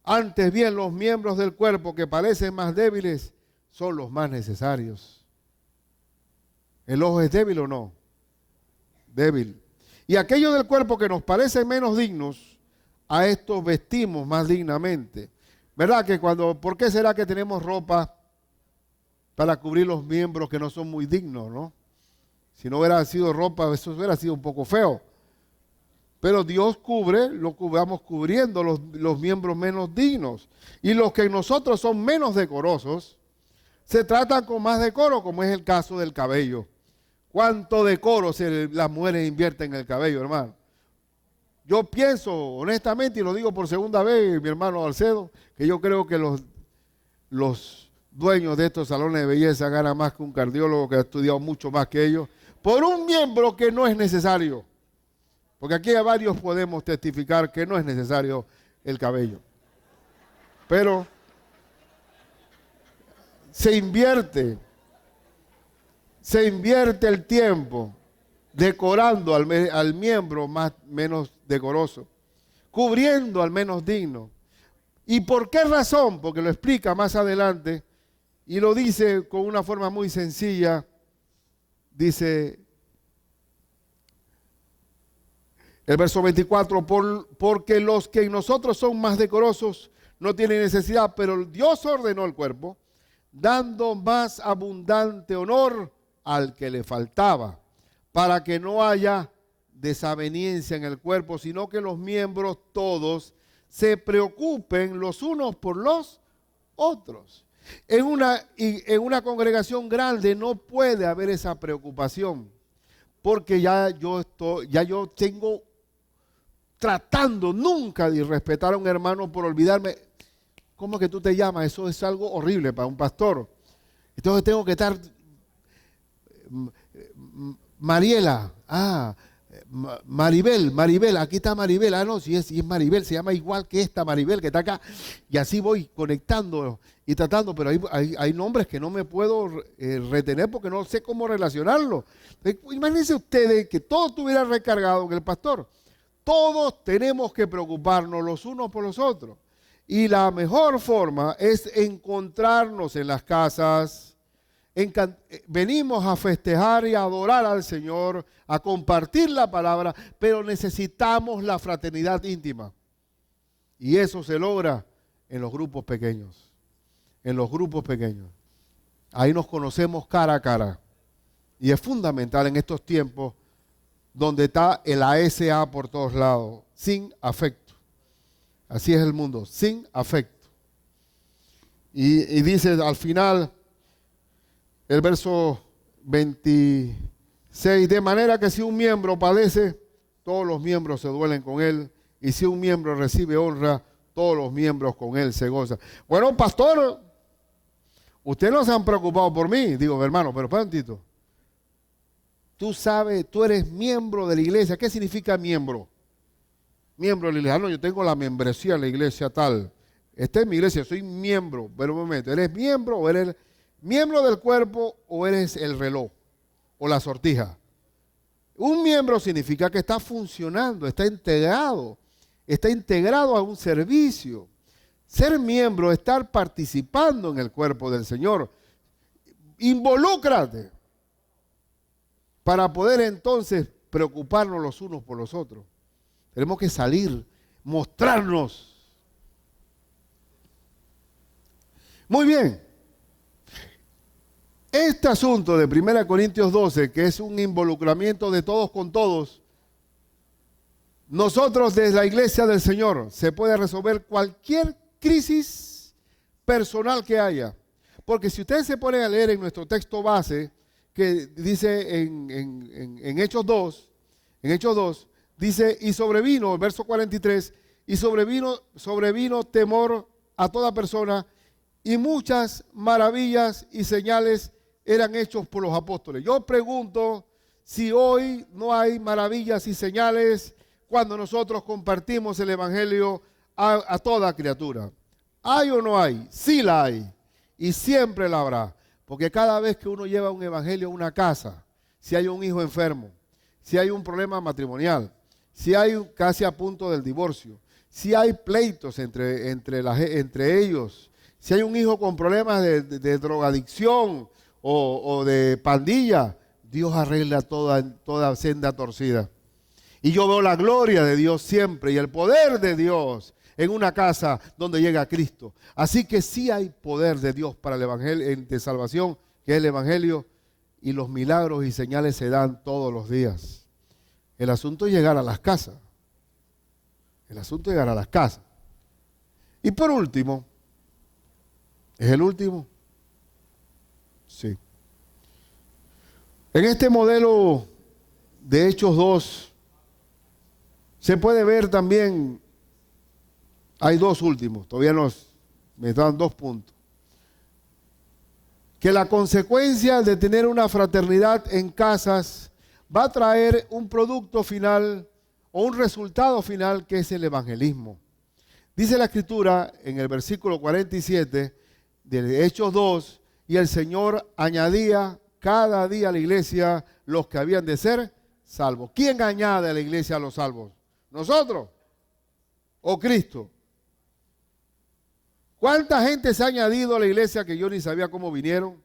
Antes bien, los miembros del cuerpo que parecen más débiles son los más necesarios. ¿El ojo es débil o no? Débil. Y aquellos del cuerpo que nos parecen menos dignos, a estos vestimos más dignamente. ¿Verdad que por qué será que tenemos ropa para cubrir los miembros que no son muy dignos, no? Si no hubiera sido ropa, eso hubiera sido un poco feo. Pero Dios vamos cubriendo los miembros menos dignos. Y los que en nosotros son menos decorosos, se tratan con más decoro, como es el caso del cabello. ¿Cuánto decoro las mujeres invierten en el cabello, hermano? Yo pienso, honestamente, y lo digo por segunda vez, mi hermano Alcedo, que yo creo que los dueños de estos salones de belleza ganan más que un cardiólogo que ha estudiado mucho más que ellos, por un miembro que no es necesario. Porque aquí a varios podemos testificar que no es necesario el cabello. Pero se invierte el tiempo decorando al miembro menos decoroso, cubriendo al menos digno. ¿Y por qué razón? Porque lo explica más adelante y lo dice con una forma muy sencilla. Dice el verso 24, porque los que en nosotros son más decorosos no tienen necesidad, pero Dios ordenó el cuerpo, dando más abundante honor al que le faltaba, para que no haya desaveniencia en el cuerpo, sino que los miembros todos se preocupen los unos por los otros. En una congregación grande no puede haber esa preocupación, porque ya yo tengo tratando nunca de irrespetar a un hermano por olvidarme. ¿Cómo que tú te llamas? Eso es algo horrible para un pastor. Entonces tengo que estar Mariela, Maribel, aquí está Maribel, no, si es Maribel, se llama igual que esta Maribel que está acá, y así voy conectando y tratando, pero hay nombres que no me puedo retener porque no sé cómo relacionarlo. Imagínense ustedes que todo estuviera recargado en el pastor. Todos tenemos que preocuparnos los unos por los otros, y la mejor forma es encontrarnos en las casas. Venimos a festejar y a adorar al Señor, a compartir la palabra, pero necesitamos la fraternidad íntima. Y eso se logra en los grupos pequeños. En los grupos pequeños. Ahí nos conocemos cara a cara. Y es fundamental en estos tiempos donde está el ASA por todos lados, sin afecto. Así es el mundo, sin afecto. Y dice al final, el verso 26, de manera que si un miembro padece, todos los miembros se duelen con él, y si un miembro recibe honra, todos los miembros con él se gozan. Bueno, pastor, ustedes no se han preocupado por mí. Digo, hermano, pero espera un tantito. Tú sabes, tú eres miembro de la iglesia. ¿Qué significa miembro? Miembro de la iglesia. No, yo tengo la membresía en la iglesia tal. Esta es mi iglesia, soy miembro. Pero un momento, ¿eres miembro o eres miembro del cuerpo o eres el reloj o la sortija? Un miembro significa que está funcionando, está integrado a un servicio. Ser miembro es estar participando en el cuerpo del Señor. Involúcrate para poder entonces preocuparnos los unos por los otros. Tenemos que salir, mostrarnos. Muy bien. Este asunto de 1 Corintios 12, que es un involucramiento de todos con todos, nosotros desde la iglesia del Señor se puede resolver cualquier crisis personal que haya. Porque si ustedes se ponen a leer en nuestro texto base, que dice en Hechos 2, dice, y sobrevino, el verso 43, y sobrevino temor a toda persona, y muchas maravillas y señales eran hechos por los apóstoles. Yo pregunto si hoy no hay maravillas y señales cuando nosotros compartimos el evangelio a toda criatura. ¿Hay o no hay? Sí la hay, y siempre la habrá. Porque cada vez que uno lleva un evangelio a una casa, si hay un hijo enfermo, si hay un problema matrimonial, si hay casi a punto del divorcio, si hay pleitos entre ellos, si hay un hijo con problemas de drogadicción o de pandilla, Dios arregla toda senda torcida. Y yo veo la gloria de Dios siempre y el poder de Dios en una casa donde llega Cristo. Así que sí hay poder de Dios para el evangelio de salvación, que es el evangelio, y los milagros y señales se dan todos los días. El asunto es llegar a las casas. Y por último, ¿es el último? Sí. En este modelo de Hechos 2 se puede ver también. Hay dos últimos, todavía me dan 2 puntos. Que la consecuencia de tener una fraternidad en casas va a traer un producto final o un resultado final que es el evangelismo. Dice la Escritura en el versículo 47 de Hechos 2, y el Señor añadía cada día a la iglesia los que habían de ser salvos. ¿Quién añade a la iglesia a los salvos? ¿Nosotros o Cristo? ¿Cuánta gente se ha añadido a la iglesia que yo ni sabía cómo vinieron?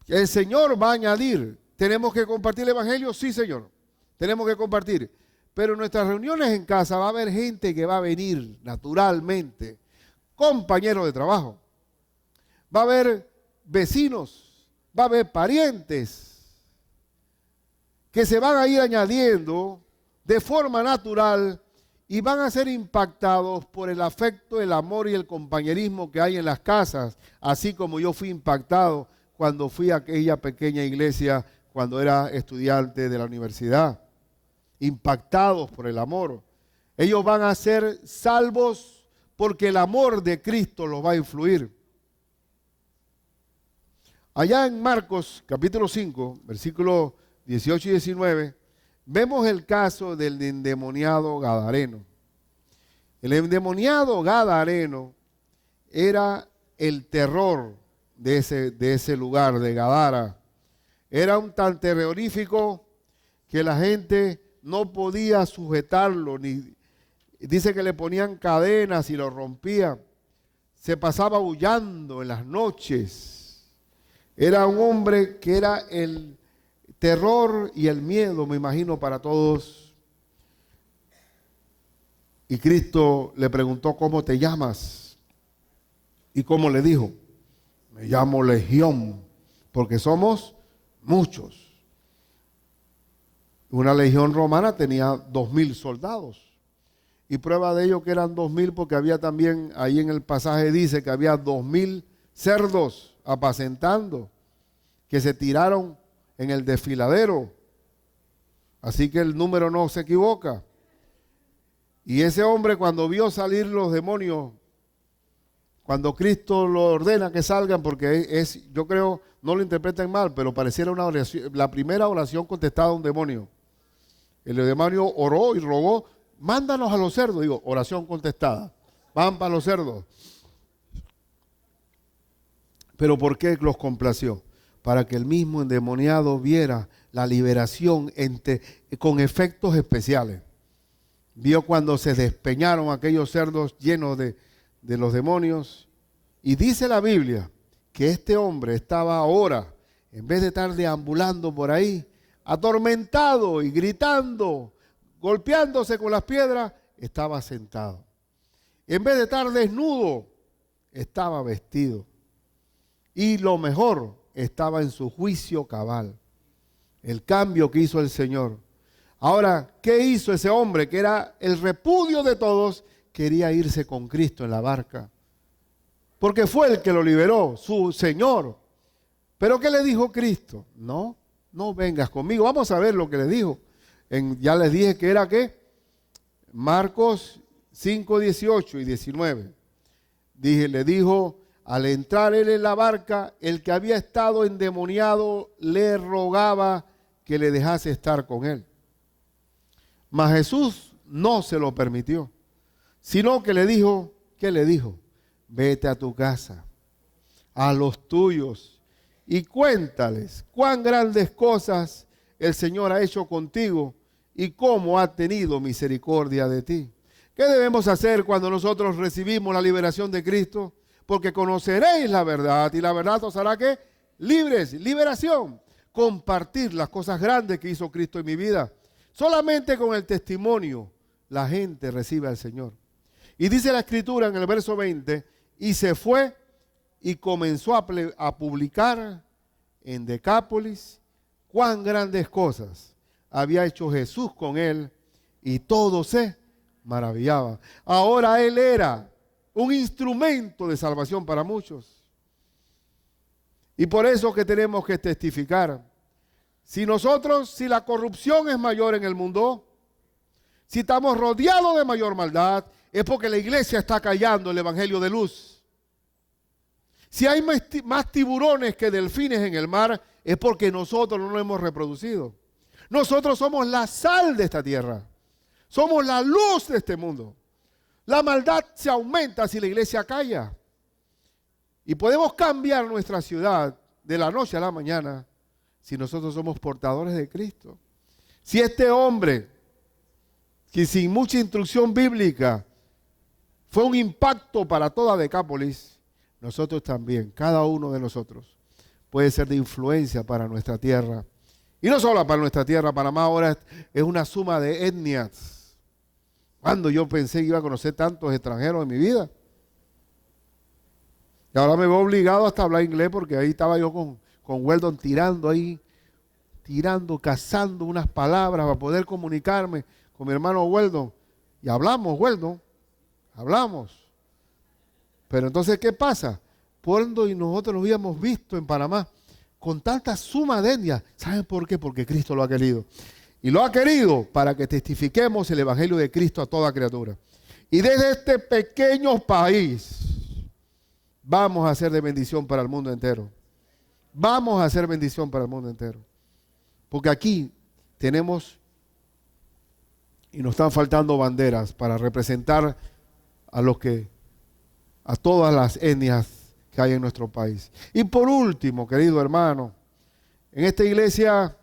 El Señor va a añadir. ¿Tenemos que compartir el evangelio? Sí, Señor. Tenemos que compartir. Pero en nuestras reuniones en casa va a haber gente que va a venir naturalmente, compañeros de trabajo. Va a haber vecinos, va a haber parientes que se van a ir añadiendo de forma natural y van a ser impactados por el afecto, el amor y el compañerismo que hay en las casas, así como yo fui impactado cuando fui a aquella pequeña iglesia cuando era estudiante de la universidad. Impactados por el amor. Ellos van a ser salvos porque el amor de Cristo los va a influir. Allá en Marcos capítulo 5, versículos 18 y 19, vemos el caso del endemoniado gadareno. El endemoniado gadareno era el terror de ese lugar, de Gadara. Era un tan terrorífico que la gente no podía sujetarlo, ni dice que le ponían cadenas y lo rompía. Se pasaba aullando en las noches. Era un hombre que era el terror y el miedo, me imagino, para todos. Y Cristo le preguntó, ¿cómo te llamas? ¿Y cómo le dijo? Me llamo Legión, porque somos muchos. Una legión romana tenía 2,000 soldados. Y prueba de ello que eran 2,000 porque había también, ahí en el pasaje dice que había 2,000 cerdos apacentando, que se tiraron en el desfiladero. Así que el número no se equivoca. Y ese hombre cuando vio salir los demonios, cuando Cristo lo ordena que salgan, porque yo creo, no lo interpreten mal, pero pareciera una oración, la primera oración contestada a un demonio. El demonio oró y rogó, mándanos a los cerdos. Digo, oración contestada. Van para los cerdos. ¿Pero por qué los complació? Para que el mismo endemoniado viera la liberación con efectos especiales. Vio cuando se despeñaron aquellos cerdos llenos de los demonios. Y dice la Biblia que este hombre estaba ahora, en vez de estar deambulando por ahí, atormentado y gritando, golpeándose con las piedras, estaba sentado. En vez de estar desnudo, estaba vestido. Y lo mejor, estaba en su juicio cabal. El cambio que hizo el Señor. Ahora, ¿qué hizo ese hombre que era el repudio de todos? Quería irse con Cristo en la barca. Porque fue el que lo liberó, su Señor. ¿Pero qué le dijo Cristo? No vengas conmigo. Vamos a ver lo que le dijo. Ya les dije que era ¿qué? Marcos 5, 18 y 19. Le dijo, al entrar él en la barca, el que había estado endemoniado le rogaba que le dejase estar con él. Mas Jesús no se lo permitió, sino que le dijo, ¿qué le dijo? Vete a tu casa, a los tuyos, y cuéntales cuán grandes cosas el Señor ha hecho contigo y cómo ha tenido misericordia de ti. ¿Qué debemos hacer cuando nosotros recibimos la liberación de Cristo? Porque conoceréis la verdad y la verdad os hará ¿qué? Libres, liberación. Compartir las cosas grandes que hizo Cristo en mi vida. Solamente con el testimonio la gente recibe al Señor. Y dice la Escritura en el verso 20, y se fue y comenzó a publicar en Decápolis cuán grandes cosas había hecho Jesús con él, y todos se maravillaban. Ahora él era un instrumento de salvación para muchos. Y por eso que tenemos que testificar. Si la corrupción es mayor en el mundo, si estamos rodeados de mayor maldad, es porque la iglesia está callando el evangelio de luz. Si hay más tiburones que delfines en el mar, es porque nosotros no lo hemos reproducido. Nosotros somos la sal de esta tierra. Somos la luz de este mundo. La maldad se aumenta si la iglesia calla. Y podemos cambiar nuestra ciudad de la noche a la mañana, si nosotros somos portadores de Cristo? Si este hombre, que sin mucha instrucción bíblica, fue un impacto para toda Decápolis, nosotros también, cada uno de nosotros, puede ser de influencia para nuestra tierra. Y no solo para nuestra tierra, Panamá ahora es una suma de etnias. Cuando yo pensé que iba a conocer tantos extranjeros en mi vida. Y ahora me veo obligado hasta a hablar inglés porque ahí estaba yo con Weldon cazando unas palabras para poder comunicarme con mi hermano Weldon. Y hablamos, Weldon, hablamos. Pero entonces, ¿qué pasa? Cuando y nosotros lo habíamos visto en Panamá con tanta suma de etnias. ¿Saben por qué? Porque Cristo lo ha querido. Y lo ha querido para que testifiquemos el evangelio de Cristo a toda criatura. Y desde este pequeño país vamos a ser de bendición para el mundo entero. Vamos a ser bendición para el mundo entero. Porque aquí tenemos y nos están faltando banderas para representar a todas las etnias que hay en nuestro país. Y por último, querido hermano, en esta iglesia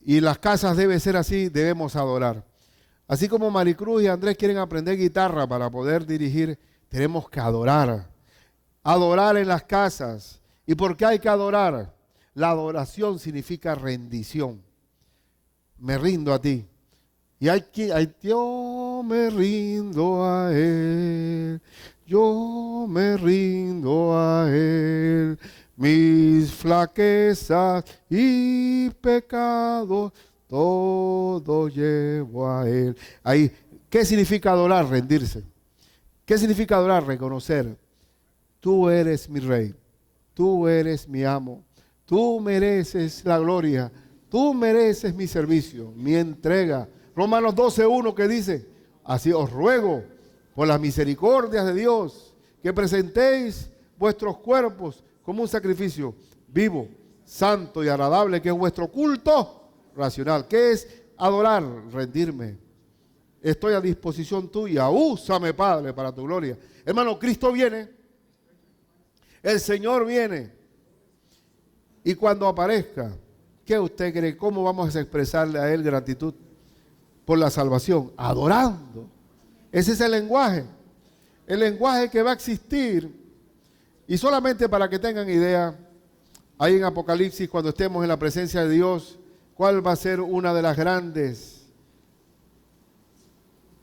y las casas debe ser así, debemos adorar. Así como Maricruz y Andrés quieren aprender guitarra para poder dirigir, tenemos que adorar. Adorar en las casas. ¿Y por qué hay que adorar? La adoración significa rendición. Me rindo a ti. Y yo me rindo a Él. Yo me rindo a Él, mis flaquezas y pecados, todo llevo a Él. Ahí, ¿qué significa adorar? Rendirse. ¿Qué significa adorar? Reconocer. Tú eres mi rey, tú eres mi amo, tú mereces la gloria, tú mereces mi servicio, mi entrega. Romanos 12:1 que dice, así os ruego, por las misericordias de Dios, que presentéis vuestros cuerpos como un sacrificio vivo, santo y agradable, que es vuestro culto racional. ¿Qué es adorar? Rendirme. Estoy a disposición tuya. Úsame, Padre, para tu gloria. Hermano, Cristo viene. El Señor viene. Y cuando aparezca, ¿qué usted cree? ¿Cómo vamos a expresarle a Él gratitud por la salvación? Adorando. Ese es el lenguaje que va a existir. Y solamente para que tengan idea, ahí en Apocalipsis, cuando estemos en la presencia de Dios, ¿cuál va a ser una de las grandes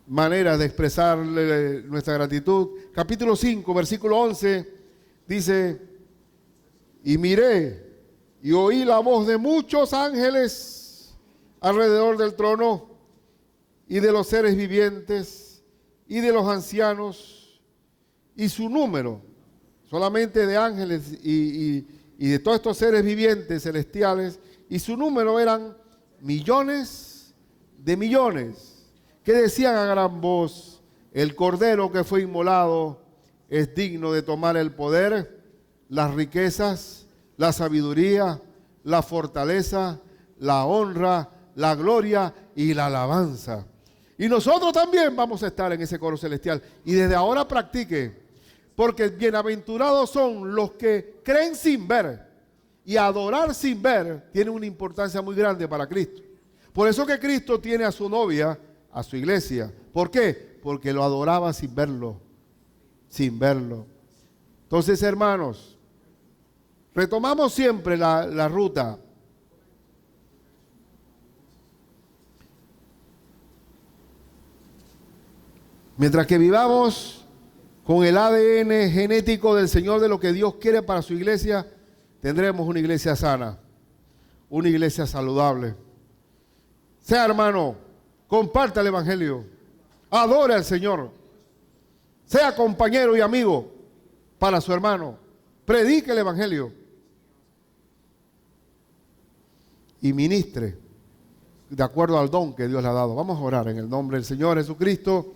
maneras de expresarle nuestra gratitud? Capítulo 5, versículo 11, dice, y miré y oí la voz de muchos ángeles alrededor del trono y de los seres vivientes y de los ancianos, y su número, solamente de ángeles y de todos estos seres vivientes celestiales, y su número eran millones de millones, que decían a gran voz, el Cordero que fue inmolado es digno de tomar el poder, las riquezas, la sabiduría, la fortaleza, la honra, la gloria y la alabanza. Y nosotros también vamos a estar en ese coro celestial. Y desde ahora practique, porque bienaventurados son los que creen sin ver. Y adorar sin ver tiene una importancia muy grande para Cristo. Por eso que Cristo tiene a su novia, a su iglesia. ¿Por qué? Porque lo adoraba sin verlo. Sin verlo. Entonces, hermanos, retomamos siempre la ruta. Mientras que vivamos con el ADN genético del Señor de lo que Dios quiere para su iglesia, tendremos una iglesia sana, una iglesia saludable. Sea hermano, comparta el evangelio, adore al Señor, sea compañero y amigo para su hermano, predique el evangelio y ministre de acuerdo al don que Dios le ha dado. Vamos a orar en el nombre del Señor Jesucristo.